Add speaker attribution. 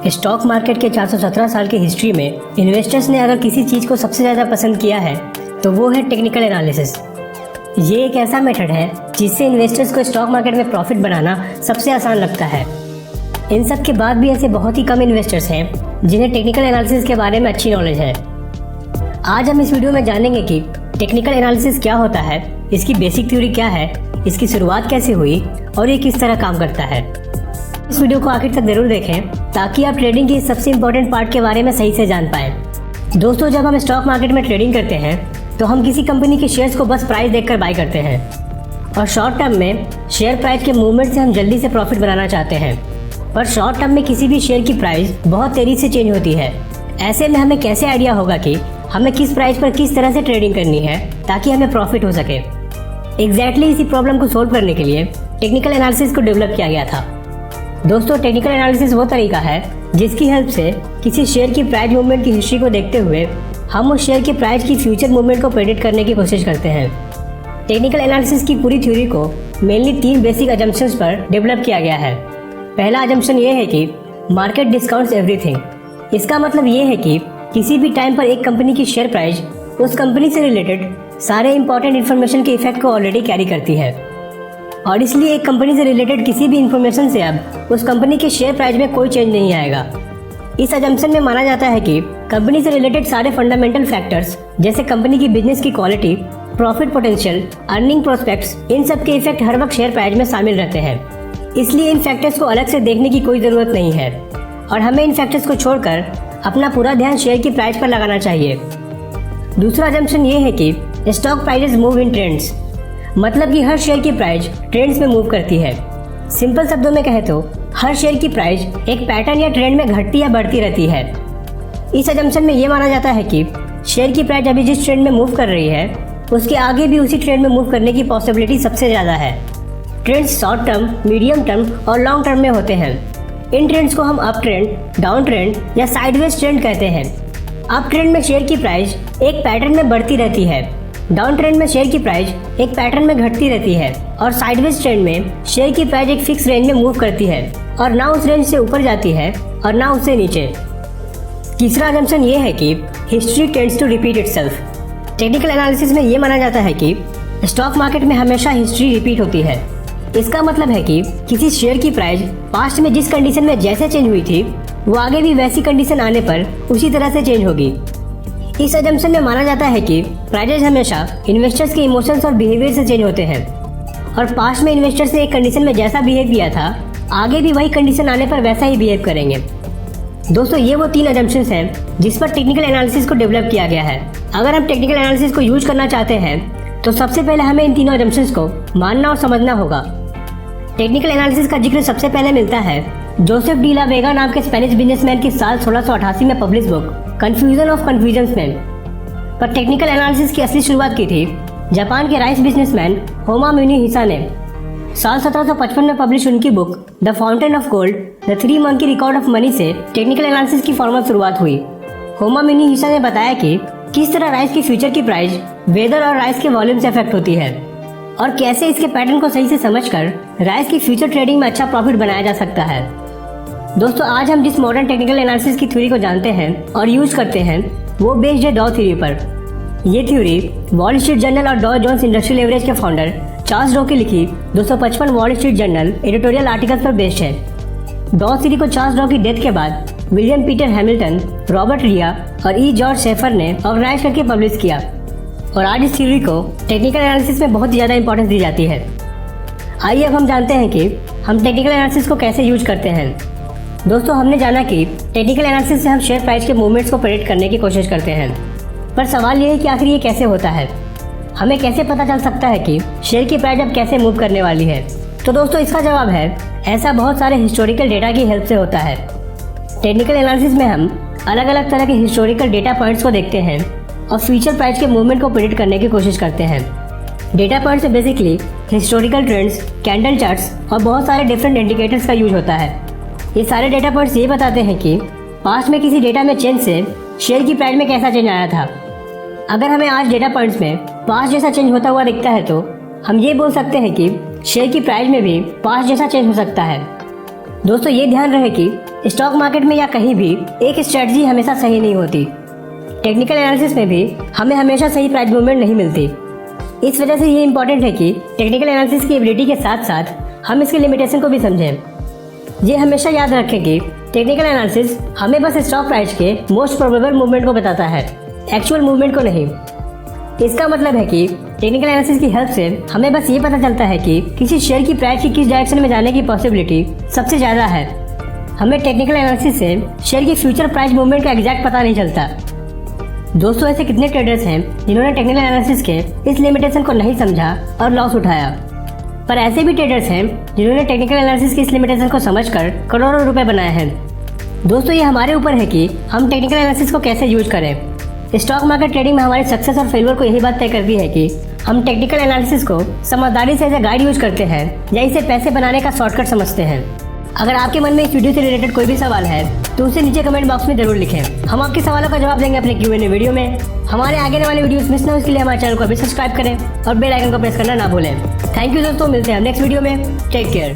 Speaker 1: Stock market के 417 साल की हिस्ट्री में इन्वेस्टर्स ने अगर किसी चीज़ को सबसे ज़्यादा पसंद किया है तो वो है टेक्निकल एनालिसिस। ये एक ऐसा मेथड है जिससे इन्वेस्टर्स को स्टॉक मार्केट में प्रॉफिट बनाना सबसे आसान लगता है। इन सब के बाद भी ऐसे बहुत ही कम इन्वेस्टर्स हैं जिन्हें टेक्निकल एनालिसिस के बारे में अच्छी नॉलेज है। आज हम इस वीडियो में जानेंगे कि टेक्निकल एनालिसिस क्या होता है, इसकी बेसिक थ्योरी क्या है, इसकी शुरुआत कैसे हुई और ये किस तरह काम करता है। इस वीडियो को आखिर तक जरूर देखें ताकि आप ट्रेडिंग के सबसे इम्पोर्टेंट पार्ट के बारे में सही से जान पाएं। दोस्तों, जब हम स्टॉक मार्केट में ट्रेडिंग करते हैं तो हम किसी कंपनी के शेयर्स को बस प्राइस देखकर बाय करते हैं और शॉर्ट टर्म में शेयर प्राइस के मूवमेंट से हम जल्दी से प्रॉफिट बनाना चाहते हैं। पर शॉर्ट टर्म में किसी भी शेयर की प्राइस बहुत तेजी से चेंज होती है। ऐसे में हमें कैसे आइडिया होगा कि हमें किस प्राइस पर किस तरह से ट्रेडिंग करनी है ताकि हमें प्रॉफिट हो सके। एग्जैक्टली इसी प्रॉब्लम को सोल्व करने के लिए टेक्निकल एनालिसिस को डेवलप किया गया था। दोस्तों, टेक्निकल एनालिसिस वो तरीका है जिसकी हेल्प से किसी शेयर की प्राइस मूवमेंट की हिस्ट्री को देखते हुए हम उस शेयर की प्राइस की फ्यूचर मूवमेंट को प्रेडिक्ट करने की कोशिश करते हैं। टेक्निकल एनालिसिस की पूरी थ्योरी को मेनली 3 बेसिक अजम्पशंस पर डेवलप किया गया है। पहला अजम्पशन ये है कि मार्केट डिस्काउंट्स एवरीथिंग। इसका मतलब ये है कि किसी भी टाइम पर एक कंपनी की शेयर प्राइस उस कंपनी से रिलेटेड सारे इंपॉर्टेंट इन्फॉर्मेशन के इफेक्ट को ऑलरेडी कैरी करती है और इसलिए एक कंपनी से रिलेटेड किसी भी इंफॉर्मेशन से अब उस कंपनी के शेयर प्राइस में कोई चेंज नहीं आएगा। इस अजम्पशन में माना जाता है कि कंपनी से रिलेटेड सारे फंडामेंटल फैक्टर्स जैसे कंपनी की बिजनेस की quality, profit potential, earning prospects, इन सब के इफेक्ट हर वक्त शेयर प्राइस में शामिल रहते हैं। इसलिए इन फैक्टर्स को अलग से देखने की कोई जरूरत नहीं है और हमें इन फैक्टर्स को छोड़कर अपना पूरा ध्यान शेयर की प्राइस पर लगाना चाहिए। दूसरा अजम्पशन ये है कि stock prices move in trends. मतलब कि हर शेयर की प्राइस ट्रेंड्स में मूव करती है। सिंपल शब्दों में कहे तो हर शेयर की प्राइस एक पैटर्न या ट्रेंड में घटती या बढ़ती रहती है। इस अजम्पशन में यह माना जाता है कि शेयर की प्राइस अभी जिस ट्रेंड में मूव कर रही है उसके आगे भी उसी ट्रेंड में मूव करने की पॉसिबिलिटी सबसे ज्यादा है। Trends short term, medium term और लॉन्ग टर्म में होते हैं। इन ट्रेंड्स को हम अप ट्रेंड, डाउन ट्रेंड या साइडवेज ट्रेंड कहते हैं। अप ट्रेंड में शेयर की प्राइस एक पैटर्न में बढ़ती रहती है, डाउन ट्रेंड में शेयर की प्राइस एक पैटर्न में घटती रहती है और साइडवेज ट्रेंड में शेयर की प्राइस एक फिक्स रेंज में मूव करती है और ना उस रेंज से ऊपर जाती है और ना उससे नीचे। तीसरा अजम्पशन ये है कि history tends to repeat itself. Technical analysis में ये माना जाता है कि स्टॉक मार्केट में हमेशा हिस्ट्री रिपीट होती है। इसका मतलब है कि किसी शेयर की प्राइस पास्ट में जिस कंडीशन में जैसे चेंज हुई थी वो आगे भी वैसी कंडीशन आने पर उसी तरह से चेंज होगी। इस अजम्पशन में माना जाता है कि प्राइसेस हमेशा इन्वेस्टर्स के इमोशंस और बिहेवियर से चेंज होते हैं और पास्ट में इन्वेस्टर्स ने एक कंडीशन में जैसा बिहेव किया था आगे भी वही कंडीशन आने पर वैसा ही बिहेव करेंगे। दोस्तों, ये वो 3 अजम्पशंस हैं जिस पर टेक्निकल एनालिसिस को डेवलप किया गया है। अगर हम टेक्निकल एनालिसिस को यूज करना चाहते हैं तो सबसे पहले हमें इन तीनों अजम्पशंस को मानना और समझना होगा। टेक्निकल एनालिसिस का जिक्र सबसे पहले मिलता है जोसेफ डी ला वेगा नाम के स्पेनिश बिजनेसमैन की साल 1688 में publish book confusion of confusions में। पर टेक्निकल एनालिसिस की असली शुरुआत की थी जापान के राइस बिजनेसमैन होमा म्यूनी हिसा ने। साल 1755 में पब्लिश उनकी book the fountain of gold the 3 monkey record of money से टेक्निकल एनालिसिस की फॉर्मल शुरुआत हुई। होमा म्यूनी हिसा ने बताया कि किस तरह राइस की फ्यूचर की प्राइस वेदर और राइस के वॉल्यूम से अफेक्ट होती है और कैसे इसके पैटर्न को सही से समझकर राइस की फ्यूचर ट्रेडिंग में अच्छा प्रॉफिट बनाया जा सकता है। दोस्तों, आज हम जिस मॉडर्न टेक्निकल एनालिसिस की थ्योरी को जानते हैं और यूज करते हैं वो बेस्ड है डॉ थ्योरी पर। ये थ्योरी वॉल स्ट्रीट जर्नल और डॉ जोन्स इंडस्ट्रियल एवरेज के फाउंडर चार्ल्स डॉ की लिखी 255 wall street journal editorial articles पर बेस्ड है। डॉ थ्योरी को चार्ल्स डॉ की डेथ के बाद विलियम पीटर हैमिल्टन, रॉबर्ट रिया और ई जॉर्ज शेफर ने ऑर्गेनाइज करके पब्लिश किया और आज इस थ्योरी को टेक्निकल एनालिसिस में बहुत ज़्यादा इंपॉर्टेंस दी जाती है। आइए अब हम जानते हैं कि हम टेक्निकल एनालिसिस को कैसे यूज करते हैं। दोस्तों, हमने जाना कि टेक्निकल एनालिसिस से हम शेयर प्राइस के मूवमेंट्स को प्रेडिक्ट करने की कोशिश करते हैं। पर सवाल ये है कि आखिर ये कैसे होता है, हमें कैसे पता चल सकता है कि शेयर की प्राइस अब कैसे मूव करने वाली है। तो दोस्तों, इसका जवाब है ऐसा बहुत सारे हिस्टोरिकल डेटा की हेल्प से होता है। टेक्निकल एनालिसिस में हम अलग अलग तरह के हिस्टोरिकल डेटा पॉइंट्स को देखते हैं और फ्यूचर प्राइस के मूवमेंट को प्रेडिक्ट करने की कोशिश करते हैं। डेटा पॉइंट्स में basically historical trends, candle charts और बहुत सारे डिफरेंट इंडिकेटर्स का यूज होता है। ये सारे डेटा पॉइंट्स ये बताते हैं कि पास्ट में किसी डेटा में चेंज से शेयर की प्राइस में कैसा चेंज आया था। अगर हमें आज डेटा पॉइंट्स में पास्ट जैसा चेंज होता हुआ दिखता है तो हम ये बोल सकते हैं कि शेयर की प्राइस में भी पास्ट जैसा चेंज हो सकता है। दोस्तों, ये ध्यान रहे कि स्टॉक मार्केट में या कहीं भी एक स्ट्रेटजी हमेशा सही नहीं होती। टेक्निकल एनालिसिस में भी हमें हमेशा सही प्राइस मूवमेंट नहीं मिलती। इस वजह से ये इंपॉर्टेंट है कि टेक्निकल एनालिसिस की एबिलिटी के साथ साथ हम इसकी लिमिटेशन को भी समझें। ये हमेशा याद रखें कि टेक्निकल एनालिसिस हमें बस स्टॉक प्राइस के मोस्ट प्रोबेबल मूवमेंट को बताता है, एक्चुअल मूवमेंट को नहीं। इसका मतलब है कि टेक्निकल एनालिसिस की हेल्प से हमें बस ये पता चलता है कि किसी शेयर की प्राइस की किस डायरेक्शन में जाने की पॉसिबिलिटी सबसे ज्यादा है। हमें टेक्निकल एनालिसिस से शेयर की फ्यूचर प्राइस मूवमेंट का एग्जैक्ट पता नहीं चलता। दोस्तों, ऐसे कितने ट्रेडर्स हैं जिन्होंने टेक्निकल एनालिसिस के इस लिमिटेशन को नहीं समझा और लॉस उठाया। पर ऐसे भी ट्रेडर्स हैं जिन्होंने टेक्निकल एनालिसिस की इस लिमिटेशन को समझकर करोड़ों रुपए बनाए हैं। दोस्तों, ये हमारे ऊपर है कि हम टेक्निकल एनालिसिस को कैसे यूज करें। स्टॉक मार्केट ट्रेडिंग में हमारे सक्सेस और फेलियर को यही बात तय करती है कि हम टेक्निकल एनालिसिस को समझदारी से एज ए गाइड यूज करते हैं या इसे पैसे बनाने का शॉर्टकट समझते हैं। अगर आपके मन में इस वीडियो से रिलेटेड कोई भी सवाल है तो उसे नीचे कमेंट बॉक्स में जरूर लिखें। हम आपके सवालों का जवाब देंगे अपने Q&A वीडियो में। हमारे आगे वाले वीडियोस मिस ना हो इसके लिए हमारे चैनल को अभी सब्सक्राइब करें और बेल आइकन को प्रेस करना ना भूलें। थैंक यू दोस्तों, मिलते हैं नेक्स्ट वीडियो में। Take care.